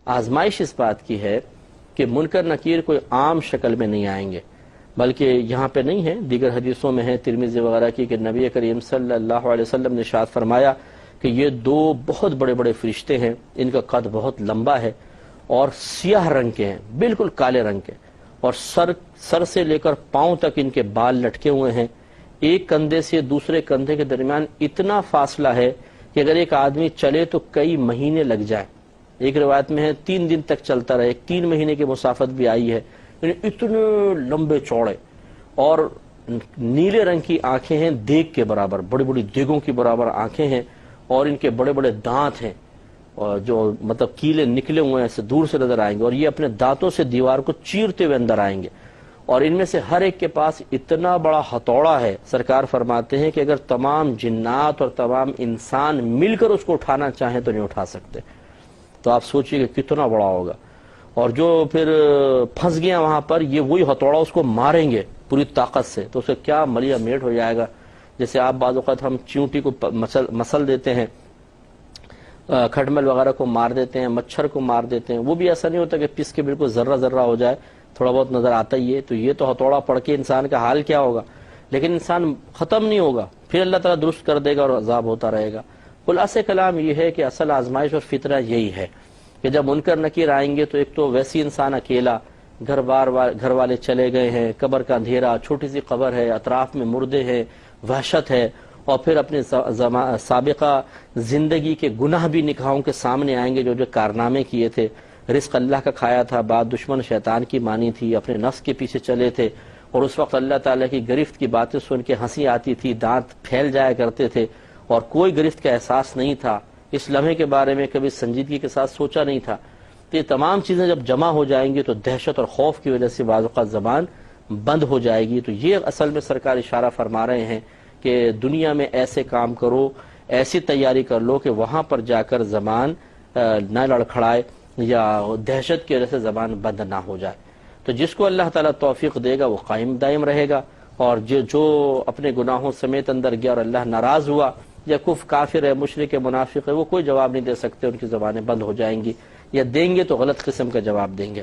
آزمائش اس بات کی ہے کہ منکر نکیر کوئی عام شکل میں نہیں آئیں گے، بلکہ یہاں پہ نہیں ہے، دیگر حدیثوں میں ہے ترمذی وغیرہ کی کہ نبی کریم صلی اللہ علیہ وسلم نے ارشاد فرمایا کہ یہ دو بہت بڑے بڑے فرشتے ہیں، ان کا قد بہت لمبا ہے اور سیاہ رنگ کے ہیں، بالکل کالے رنگ کے، اور سر سے لے کر پاؤں تک ان کے بال لٹکے ہوئے ہیں، ایک کندھے سے دوسرے کندھے کے درمیان اتنا فاصلہ ہے کہ اگر ایک آدمی چلے تو کئی مہینے لگ جائیں، ایک روایت میں ہے 3 دن تک چلتا رہے، 3 مہینے کی مسافت بھی آئی ہے، یعنی اتنے لمبے چوڑے، اور نیلے رنگ کی آنکھیں ہیں دیگ کے برابر، بڑی بڑی دیگوں کی برابر آنکھیں ہیں، اور ان کے بڑے بڑے دانت ہیں، اور جو مطلب کیلے نکلے ہوئے ہیں، سے دور سے نظر آئیں گے، اور یہ اپنے دانتوں سے دیوار کو چیرتے ہوئے اندر آئیں گے، اور ان میں سے ہر ایک کے پاس اتنا بڑا ہتھوڑا ہے، سرکار فرماتے ہیں کہ اگر تمام جنات اور تمام انسان مل کر اس کو اٹھانا چاہیں تو نہیں اٹھا سکتے۔ تو آپ سوچئے کہ کتنا بڑا ہوگا، اور جو پھر پھنس گیا وہاں پر، یہ وہی ہتھوڑا اس کو ماریں گے پوری طاقت سے، تو اسے کیا ملیا میٹ ہو جائے گا۔ جیسے آپ بعض اوقات ہم چیونٹی کو مسل دیتے ہیں، کھٹمل وغیرہ کو مار دیتے ہیں، مچھر کو مار دیتے ہیں، وہ بھی ایسا نہیں ہوتا کہ پس کے بالکل ذرہ ذرہ ہو جائے، تھوڑا بہت نظر آتا ہی ہے، تو یہ تو ہتھوڑا پڑ کے انسان کا حال کیا ہوگا، لیکن انسان ختم نہیں ہوگا، پھر اللہ تعالیٰ درست کر دے گا اور عذاب ہوتا رہے گا۔ خلاصہ کلام یہ ہے کہ اصل آزمائش اور فطرہ یہی ہے کہ جب منکر نکیر آئیں گے تو ایک تو ویسی انسان اکیلا، گھر والے چلے گئے ہیں، قبر کا اندھیرا، چھوٹی سی قبر ہے، اطراف میں مردے ہیں، وحشت ہے، اور پھر اپنے سابقہ زندگی کے گناہ بھی نگاہوں کے سامنے آئیں گے، جو کارنامے کیے تھے، رزق اللہ کا کھایا تھا، بات دشمن شیطان کی مانی تھی، اپنے نفس کے پیچھے چلے تھے، اور اس وقت اللہ تعالیٰ کی گرفت کی باتیں سن کے ہنسی آتی تھی، دانت پھیل جایا کرتے تھے، اور کوئی گرفت کا احساس نہیں تھا، اس لمحے کے بارے میں کبھی سنجیدگی کے ساتھ سوچا نہیں تھا۔ تو یہ تمام چیزیں جب جمع ہو جائیں گی تو دہشت اور خوف کی وجہ سے بعض اوقات زبان بند ہو جائے گی۔ تو یہ اصل میں سرکار اشارہ فرما رہے ہیں کہ دنیا میں ایسے کام کرو، ایسی تیاری کر لو کہ وہاں پر جا کر زبان نہ لڑکھڑائے یا دہشت کی وجہ سے زبان بند نہ ہو جائے۔ تو جس کو اللہ تعالیٰ توفیق دے گا وہ قائم دائم رہے گا، اور جو اپنے گناہوں سمیت اندر گیا اور اللہ ناراض ہوا، یا کافر ہے، مشرک ہے، منافق ہے، وہ کوئی جواب نہیں دے سکتے، ان کی زبانیں بند ہو جائیں گی، یا دیں گے تو غلط قسم کا جواب دیں گے۔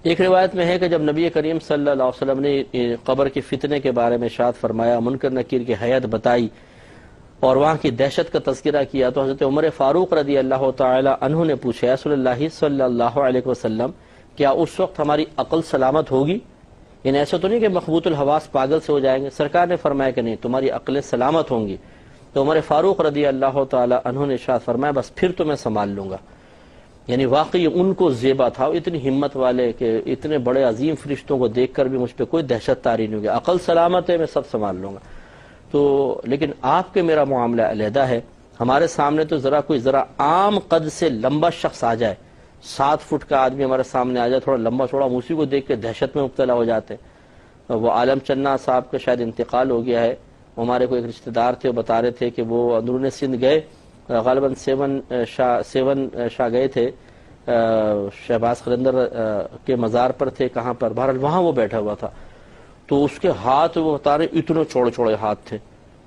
ایک روایت میں ہے کہ جب نبی کریم صلی اللہ علیہ وسلم نے قبر کے فتنے کے بارے میں ارشاد فرمایا، منکر نکیر کی حیت بتائی اور وہاں کی دہشت کا تذکرہ کیا، تو حضرت عمر فاروق رضی اللہ تعالی عنہ نے پوچھا، رسول اللہ صلی اللہ علیہ وسلم کیا اس وقت ہماری عقل سلامت ہوگی؟ یعنی ایسا تو نہیں کہ مخبوط الحواس پاگل سے ہو جائیں گے؟ سرکار نے فرمایا کہ نہیں، تمہاری عقلیں سلامت ہوں گی۔ تو عمر فاروق رضی اللہ تعالی عنہ نے ارشاد فرمایا، بس پھر تو میں سنبھال لوں گا۔ یعنی واقعی ان کو زیبا تھا، اتنی ہمت والے کہ اتنے بڑے عظیم فرشتوں کو دیکھ کر بھی مجھ پہ کوئی دہشت طاری نہیں ہوگی، عقل سلامت ہے، میں سب سنبھال لوں گا۔ تو لیکن آپ کے میرا معاملہ علیحدہ ہے، ہمارے سامنے تو ذرا عام قد سے لمبا شخص آ جائے، 7 فٹ کا آدمی ہمارے سامنے آ جائے، تھوڑا لمبا چوڑا، اسی کو دیکھ کے دہشت میں مبتلا ہو جاتے۔ وہ عالم چنا صاحب کا شاید انتقال ہو گیا ہے، ہمارے کوئی ایک رشتہ دار تھے، وہ بتا رہے تھے کہ وہ اندرون سندھ گئے، غالباً سیون شاہ گئے تھے، شہباز قلندر کے مزار پر تھے، کہاں پر، بہرحال وہاں وہ بیٹھا ہوا تھا، تو اس کے ہاتھ وہ بتا رہے اتنے چوڑے چوڑے ہاتھ تھے،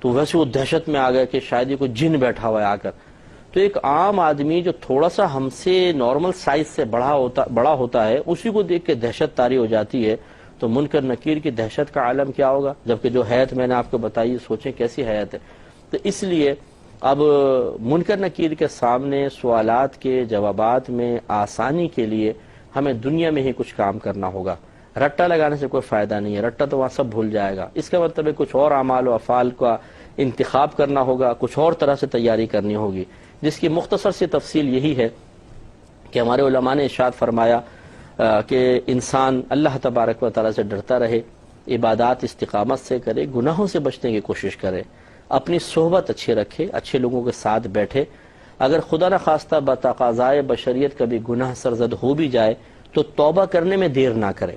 تو ویسے وہ دہشت میں آ گئے کہ شاید یہ کوئی جن بیٹھا ہوا ہے آ کر۔ تو ایک عام آدمی جو تھوڑا سا ہم سے نارمل سائز سے بڑا ہوتا ہے، اسی کو دیکھ کے دہشت طاری ہو جاتی ہے، تو منکر نکیر کی دہشت کا عالم کیا ہوگا؟ جبکہ جو حیت میں نے آپ کو بتائی، سوچیں کیسی حیت ہے۔ تو اس لیے اب منکر نکیر کے سامنے سوالات کے جوابات میں آسانی کے لیے ہمیں دنیا میں ہی کچھ کام کرنا ہوگا، رٹا لگانے سے کوئی فائدہ نہیں ہے، رٹا تو وہاں سب بھول جائے گا۔ اس کا مطلب ہے کچھ اور اعمال و افعال کا انتخاب کرنا ہوگا، کچھ اور طرح سے تیاری کرنی ہوگی، جس کی مختصر سی تفصیل یہی ہے کہ ہمارے علماء نے ارشاد فرمایا کہ انسان اللہ تبارک و تعالیٰ سے ڈرتا رہے، عبادات استقامت سے کرے، گناہوں سے بچنے کی کوشش کرے، اپنی صحبت اچھی رکھے، اچھے لوگوں کے ساتھ بیٹھے، اگر خدا نخواستہ بتقاضائے بشریت کبھی گناہ سرزد ہو بھی جائے تو توبہ کرنے میں دیر نہ کرے۔